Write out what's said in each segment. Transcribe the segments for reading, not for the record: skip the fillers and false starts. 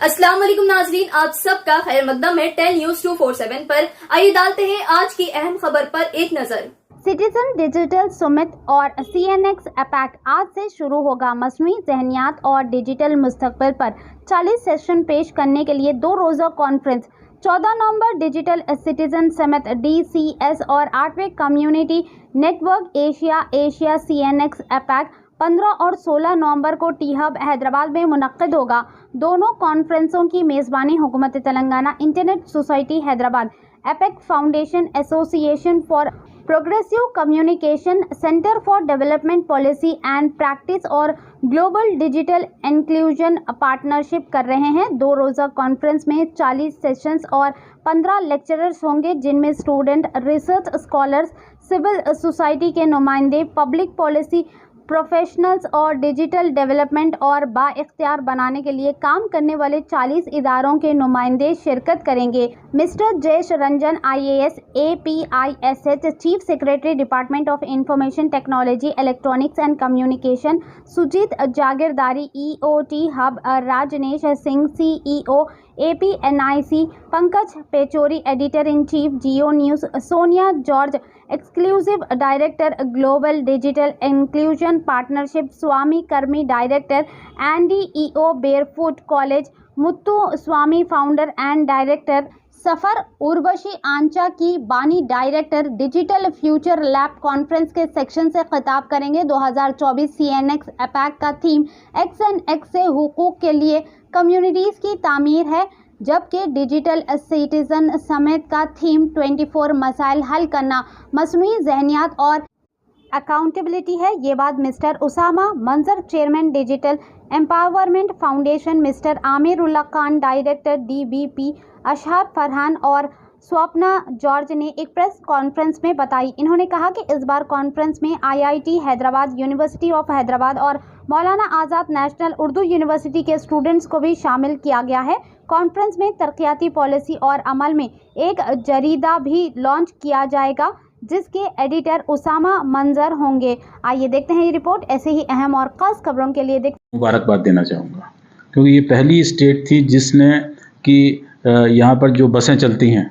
अस्सलाम वालेकुम नाजरीन, आप सबका खैर मकदम है 10 न्यूज 247 पर। आइए डालते हैं आज की अहम खबर पर एक नजर। सिटीजन डिजिटल समिट और CNX APAC आज से शुरू होगा। मसनूई ज़हनियात और डिजिटल मुस्तकबिल पर 40 सेशन पेश करने के लिए 2 रोज़ा कॉन्फ्रेंस 14 नवंबर डिजिटल सिटीजन समिट DCS और 8वें community network Asia CNX APAC 15 और 16 नवंबर को टी हब हैदराबाद में मुनक्किद होगा। दोनों कॉन्फ्रेंसों की मेज़बानी हुकूमत Telangana internet society Hyderabad, APEC foundation, association for progressive communication, centre for development policy and practice और ग्लोबल डिजिटल इंक्लूजन पार्टनरशिप कर रहे हैं। 2 रोज़ा कॉन्फ्रेंस में 40 सेशंस और 15 लेक्चरर्स होंगे, जिनमें student, research scholars, civil society के नुमाइंदे, पब्लिक पॉलिसी प्रोफेशनल्स और डिजिटल डेवलपमेंट और बाइख्तियार बनाने के लिए काम करने वाले 40 इदारों के नुमाइंदे शिरकत करेंगे। Mister Jayesh Ranjan IAS APISH chief secretary department of information technology electronics and communication, Sujit जागीरदारी EOT hub, Rajnesh Singh CEO APNIC, Pankaj Pachauri editor in chief Geo news, Sonia George exclusive director global digital inclusion partnership, Swami कर्मी director NDEO barefoot college, Muthu Swami founder and director, सफ़र उर्वशी आंचा की बानी director digital future lab conference के section से खिताब करेंगे। 2024 CNX APAC का थीम X एंड X से हुकूक के लिए कम्युनिटीज़ की तामीर है, जबकि डिजिटल सिटीजन समिट का थीम 24 मसाइल हल करना, मसनूई ज़हनियात और अकाउंटेबिलिटी है। ये बात mister Usama Manzar chairman digital empowerment foundation, mister Aamirullah Khan director DBP, Ashhar Farhan और स्वप्ना जॉर्ज ने एक प्रेस कॉन्फ्रेंस में बताई। इन्होंने कहा कि इस बार कॉन्फ्रेंस में IIT Hyderabad, university of Hyderabad और मौलाना आज़ाद नेशनल उर्दू यूनिवर्सिटी के स्टूडेंट्स को भी शामिल किया गया है। कॉन्फ्रेंस में तरक्याती पॉलिसी और अमल में एक जरीदा भी लॉन्च किया जाएगा, जिसके एडिटर उसामा मंजर होंगे। आइए देखते हैं ये रिपोर्ट। ऐसे ही अहम और ख़ास खबरों के लिए मुबारकबाद देना चाहूँगा, क्योंकि ये पहली स्टेट थी जिसने कि यहाँ पर जो बसें चलती हैं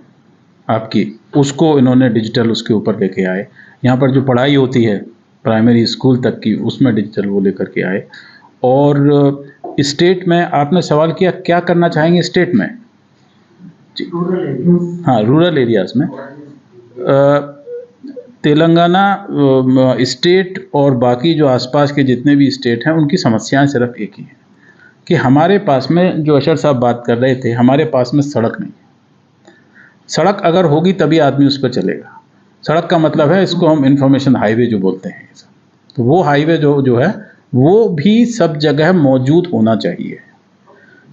आपकी, उसको इन्होंने डिजिटल उसके ऊपर लेके आए। यहाँ पर जो पढ़ाई होती है प्राइमरी स्कूल तक की, उसमें डिजिटल वो लेकर के आए। और स्टेट में आपने सवाल किया क्या करना चाहेंगे स्टेट में? हाँ, रूरल एरियाज़ में तेलंगाना स्टेट और बाकी जो आसपास के जितने भी स्टेट हैं, उनकी समस्याएं सिर्फ एक ही हैं कि हमारे पास में, जो अशर साहब बात कर रहे थे, हमारे पास में सड़क नहीं है। सड़क अगर होगी तभी आदमी उस पर चलेगा। सड़क का मतलब है, इसको हम इंफॉर्मेशन हाईवे जो बोलते हैं, तो वो हाईवे जो है वो भी सब जगह मौजूद होना चाहिए।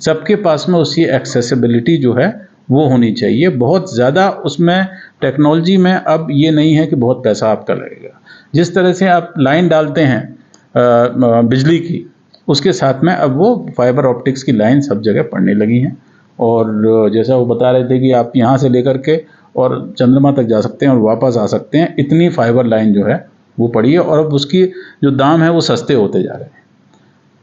सबके पास में उसकी एक्सेसिबिलिटी जो है वो होनी चाहिए। बहुत ज़्यादा उसमें टेक्नोलॉजी में अब ये नहीं है कि बहुत पैसा आपका लगेगा। जिस तरह से आप लाइन डालते हैं बिजली की, उसके साथ में अब वो फाइबर ऑप्टिक्स की लाइन सब जगह पड़ने लगी हैं। और जैसा वो बता रहे थे कि आप यहाँ से लेकर के और चंद्रमा तक जा सकते हैं और वापस आ सकते हैं, इतनी फाइबर लाइन जो है वो पड़ी है। और अब उसकी जो दाम है वो सस्ते होते जा रहे हैं।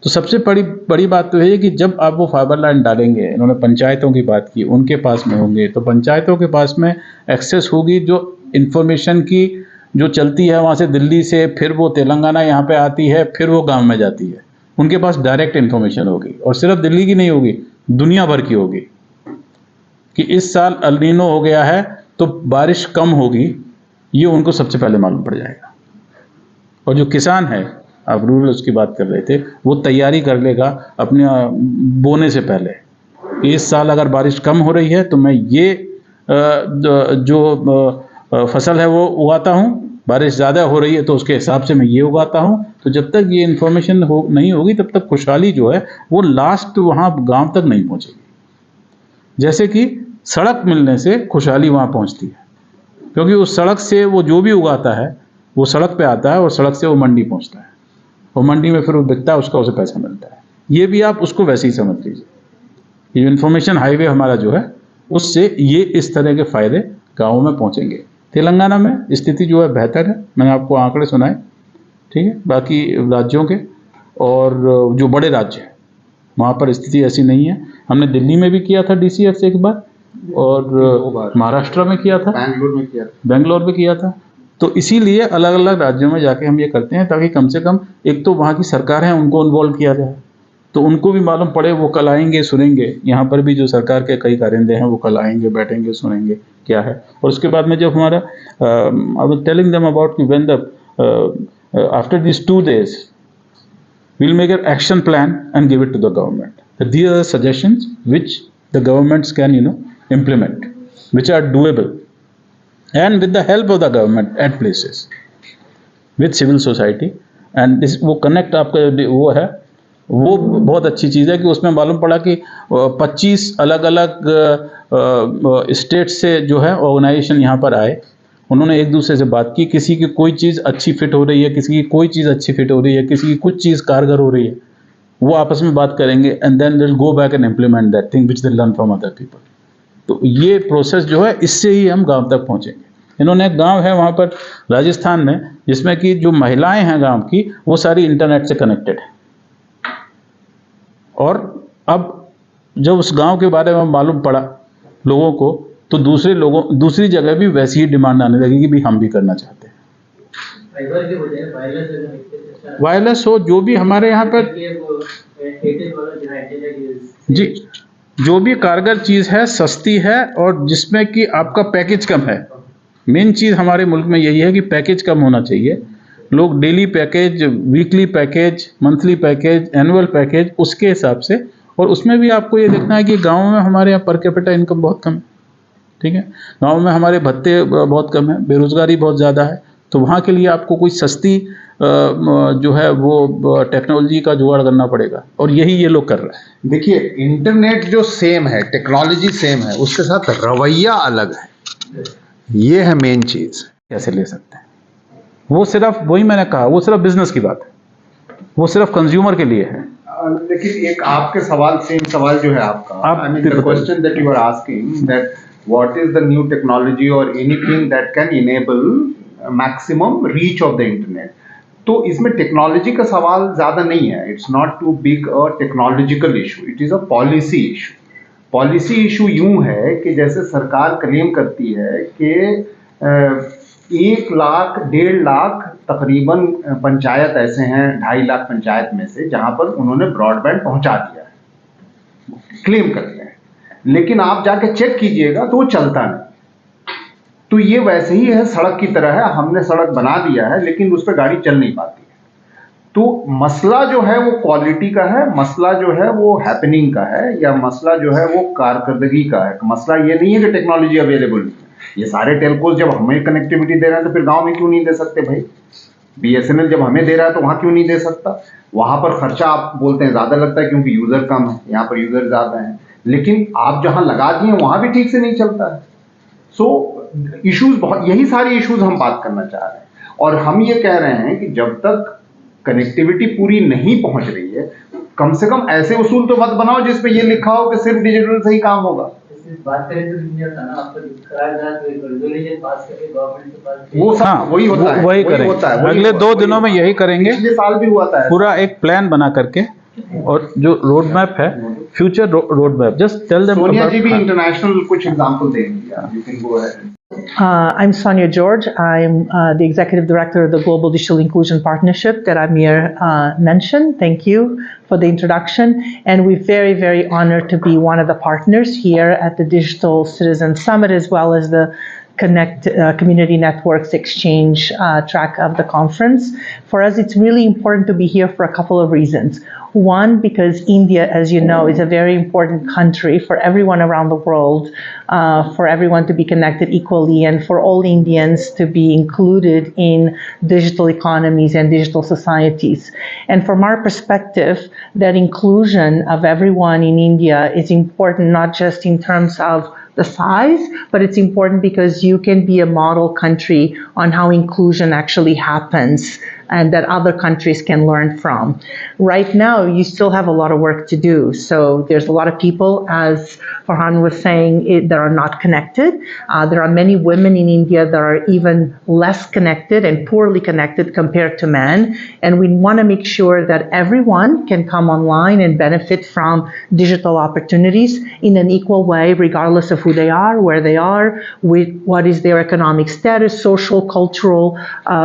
तो सबसे बड़ी बात तो है कि जब आप वो फाइबर लाइन डालेंगे, इन्होंने पंचायतों की बात की, उनके पास में होंगे, तो पंचायतों के पास में एक्सेस होगी। जो इन्फॉर्मेशन की जो चलती है वहाँ से दिल्ली से, फिर वो तेलंगाना यहाँ पे आती है, फिर वो गांव में जाती है, उनके पास डायरेक्ट इन्फॉर्मेशन होगी। और सिर्फ दिल्ली की नहीं होगी, दुनिया भर की होगी कि इस साल अल नीनो हो गया है तो बारिश कम होगी, ये उनको सबसे पहले मालूम पड़ जाएगा। और जो किसान है, आप रूरल उसकी बात कर रहे थे, वो तैयारी कर लेगा अपने बोने से पहले कि इस साल अगर बारिश कम हो रही है तो मैं ये जो फसल है वो उगाता हूँ, बारिश ज़्यादा हो रही है तो उसके हिसाब से मैं ये उगाता हूँ। तो जब तक ये इन्फॉर्मेशन नहीं होगी तब तक खुशहाली जो है वो लास्ट वहाँ गांव तक नहीं पहुँचेगी। जैसे कि सड़क मिलने से खुशहाली वहाँ पहुँचती है, क्योंकि उस सड़क से वो जो भी उगाता है वो सड़क पे आता है और सड़क से वो मंडी पहुँचता है और मंडी में फिर वो बिकता है, उसका उसे पैसा मिलता है। ये भी आप उसको वैसे ही समझ लीजिए। ये इन्फॉर्मेशन हाईवे हमारा जो है, उससे ये इस तरह के फ़ायदे गाँवों में पहुँचेंगे। तेलंगाना में स्थिति जो है बेहतर है, मैंने आपको आंकड़े सुनाए, ठीक है। बाकी राज्यों के और जो बड़े राज्य हैं वहाँ पर स्थिति ऐसी नहीं है। हमने दिल्ली में भी किया था DCF से एक बार, और महाराष्ट्र में किया था, बेंगलोर में किया था। तो इसीलिए अलग अलग राज्यों में जाके हम ये करते हैं, ताकि कम से कम एक तो वहाँ की सरकार है उनको इन्वॉल्व किया जाए, तो उनको भी मालूम पड़े, वो कल आएंगे सुनेंगे। यहाँ पर भी जो सरकार के कई कारिंदे हैं वो कल आएंगे, बैठेंगे, सुनेंगे क्या है। और उसके बाद में जब हमारा I was telling them about कि when the after this 2 days we'll make an action plan and give it to the government. These are the suggestions which the governments can implement, which are doable, and with the help of the government at places, with civil society. and this वो connect आपका वो है, वो बहुत अच्छी चीज़ है कि उसमें मालूम पड़ा कि 25 अलग अलग स्टेट से जो है ऑर्गेनाइजेशन यहाँ पर आए, उन्होंने एक दूसरे से बात की, किसी की कोई चीज़ अच्छी फिट हो रही है, किसी की कोई चीज़ अच्छी फिट हो रही है, किसी की कुछ चीज़ कारगर हो रही है, वो आपस में बात करेंगे, and then they will go back and implement that thing which they learn from other people. तो ये प्रोसेस जो है, इससे ही हम गांव तक पहुंचेंगे। इन्होंने एक गांव है वहाँ पर राजस्थान में, जिसमें कि जो महिलाएं हैं गांव की, वो सारी इंटरनेट से कनेक्टेड है, और अब जब उस गांव के बारे में मालूम पड़ा लोगों को, तो दूसरी जगह भी वैसी ही डिमांड आने लगी कि भी हम भी करना चाहते हैं। वायरलेस हो, जो भी हमारे यहाँ पर जी, जो भी कारगर चीज़ है, सस्ती है, और जिसमें कि आपका पैकेज कम है। मेन चीज़ हमारे मुल्क में यही है कि पैकेज कम होना चाहिए। लोग daily package, weekly package, monthly package, annual package, उसके हिसाब से। और उसमें भी आपको ये देखना है कि गाँव में हमारे यहाँ पर कैपिटा इनकम बहुत कम है, ठीक है। गाँव में हमारे भत्ते बहुत कम है, बेरोजगारी बहुत ज़्यादा है, तो वहाँ के लिए आपको कोई सस्ती जो है वो टेक्नोलॉजी का जुगाड़ करना पड़ेगा, और यही ये लोग कर रहे हैं। देखिए, इंटरनेट जो सेम है, टेक्नोलॉजी सेम है, उसके साथ रवैया अलग है, ये है मेन चीज़। कैसे ले सकते हैं? वो सिर्फ, वही मैंने कहा, वो सिर्फ बिजनेस की बात है, वो सिर्फ कंज्यूमर के लिए है। लेकिन एक आपके सवाल, सेम सवाल जो है आपका, I mean the question that you are asking, that what is the new technology और anything that can enable maximum reach of the internet. तो इसमें टेक्नोलॉजी का सवाल ज्यादा नहीं है, it's not too big a technological issue, it is a policy issue. Policy issue यूं है कि जैसे सरकार क्लेम करती है कि 1 लाख 1.5 लाख तकरीबन पंचायत ऐसे हैं, 2.5 लाख पंचायत में से, जहां पर उन्होंने ब्रॉडबैंड पहुंचा दिया है, क्लेम करते हैं। लेकिन आप जाके चेक कीजिएगा तो वो चलता नहीं। तो ये वैसे ही है, सड़क की तरह है, हमने सड़क बना दिया है लेकिन उस पर गाड़ी चल नहीं पाती है। तो मसला जो है वो क्वालिटी का है, मसला जो है वो हैपनिंग का है, या मसला जो है वो कारकर्दगी का है। मसला ये नहीं है कि टेक्नोलॉजी अवेलेबल नहीं है। ये सारे टेलकोज जब हमें कनेक्टिविटी दे रहे हैं तो फिर गांव में क्यों नहीं दे सकते भाई? BSNL जब हमें दे रहा है तो वहां क्यों नहीं दे सकता? वहां पर खर्चा आप बोलते हैं ज्यादा लगता है क्योंकि यूजर कम है, यहाँ पर यूजर ज्यादा है, लेकिन आप जहां लगा दिए वहां भी ठीक से नहीं चलता है। सो इश्यूज बहुत, यही सारी इश्यूज हम बात करना चाह रहे हैं। और हम ये कह रहे हैं कि जब तक कनेक्टिविटी पूरी नहीं पहुंच रही है, कम से कम ऐसे उसूल तो मत बनाओ जिसपे ये लिखा हो कि सिर्फ डिजिटल से ही काम होगा। बात करें तो इंडिया का ना, आपका करारदाद रेजोल्यूशन पास करके गवर्नमेंट के पास वो सब वही होता है, वही करेंगे। अगले 2 दिनों में यही करेंगे। पिछले साल भी हुआ था पूरा एक प्लान बना करके, और जो रोड मैप है, future road map, just tell them. Sonia ji भी इंटरनेशनल कुछ एग्जांपल देंगी, you can go ahead. I'm Sonia George. I'm the Executive Director of the Global Digital Inclusion Partnership that Amir mentioned. Thank you for the introduction. And we're very, very honored to be one of the partners here at the Digital Citizen Summit, as well as the Connect Community Networks Exchange track of the conference. For us, it's really important to be here for a couple of reasons. One, because India, as you know, is a very important country for everyone around the world, for everyone to be connected equally, and for all Indians to be included in digital economies and digital societies. And from our perspective, that inclusion of everyone in India is important, not just in terms of the size, but it's important because you can be a model country on how inclusion actually happens and that other countries can learn from. Right now, you still have a lot of work to do. So there's a lot of people, as Farhan was saying, that are not connected. There are many women in India that are even less connected and poorly connected compared to men. And we want to make sure that everyone can come online and benefit from digital opportunities in an equal way, regardless of who they are, where they are, with what is their economic status, social, cultural,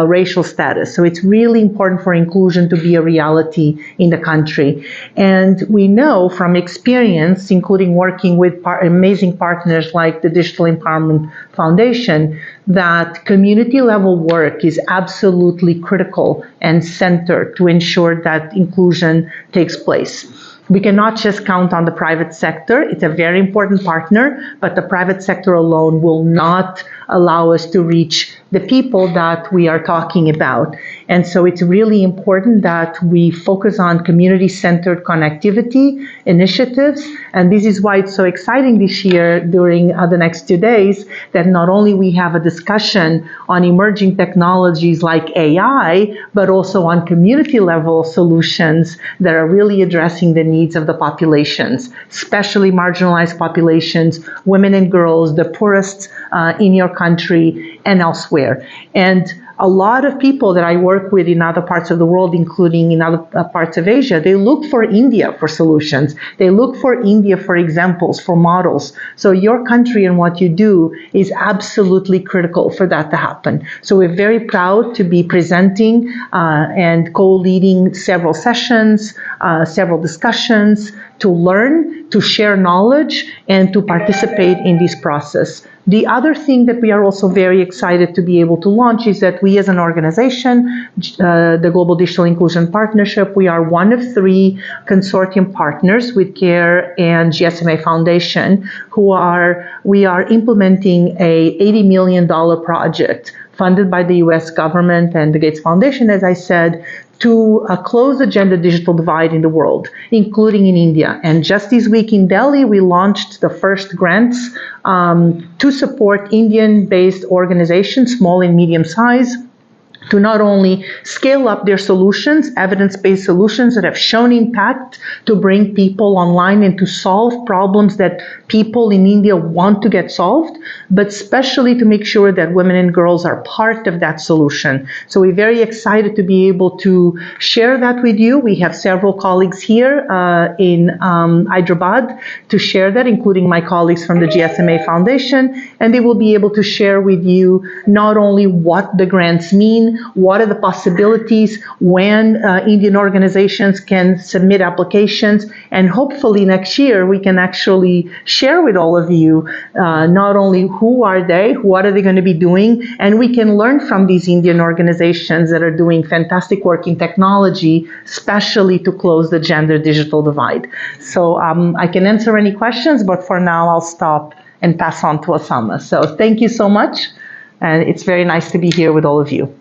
racial status. So it's really important for inclusion to be a reality in the country. And we know from experience, including working with amazing partners like the Digital Empowerment Foundation, that community level work is absolutely critical and centered to ensure that inclusion takes place. We cannot just count on the private sector. It's a very important partner, but the private sector alone will not allow us to reach the people that we are talking about. And so it's really important that we focus on community-centered connectivity initiatives. And this is why it's so exciting this year during the next 2 days that not only we have a discussion on emerging technologies like AI, but also on community-level solutions that are really addressing the needs of the populations, especially marginalized populations, women and girls, the poorest in your country and elsewhere. And a lot of people that I work with in other parts of the world, including in other parts of Asia, they look for India for solutions. They look for India for examples, for models. So your country and what you do is absolutely critical for that to happen. So we're very proud to be presenting and co-leading several sessions, several discussions, to learn, to share knowledge, and to participate in this process. The other thing that we are also very excited to be able to launch is that we as an organization, the Global Digital Inclusion Partnership, we are one of 3 consortium partners with CARE and GSMA Foundation, we are implementing a $80 million project funded by the US government and the Gates Foundation, as I said, to close the gender digital divide in the world, including in India. And just this week in Delhi, we launched the first grants to support Indian-based organizations, small and medium size, to not only scale up their solutions, evidence-based solutions that have shown impact to bring people online and to solve problems that people in India want to get solved, but especially to make sure that women and girls are part of that solution. So we're very excited to be able to share that with you. We have several colleagues here in Hyderabad to share that, including my colleagues from the GSMA Foundation, and they will be able to share with you not only what the grants mean, what are the possibilities when Indian organizations can submit applications, and hopefully next year we can actually share with all of you not only who are they, what are they going to be doing, and we can learn from these Indian organizations that are doing fantastic work in technology, especially to close the gender digital divide. So I can answer any questions, but for now I'll stop and pass on to Osama. So thank you so much, and it's very nice to be here with all of you.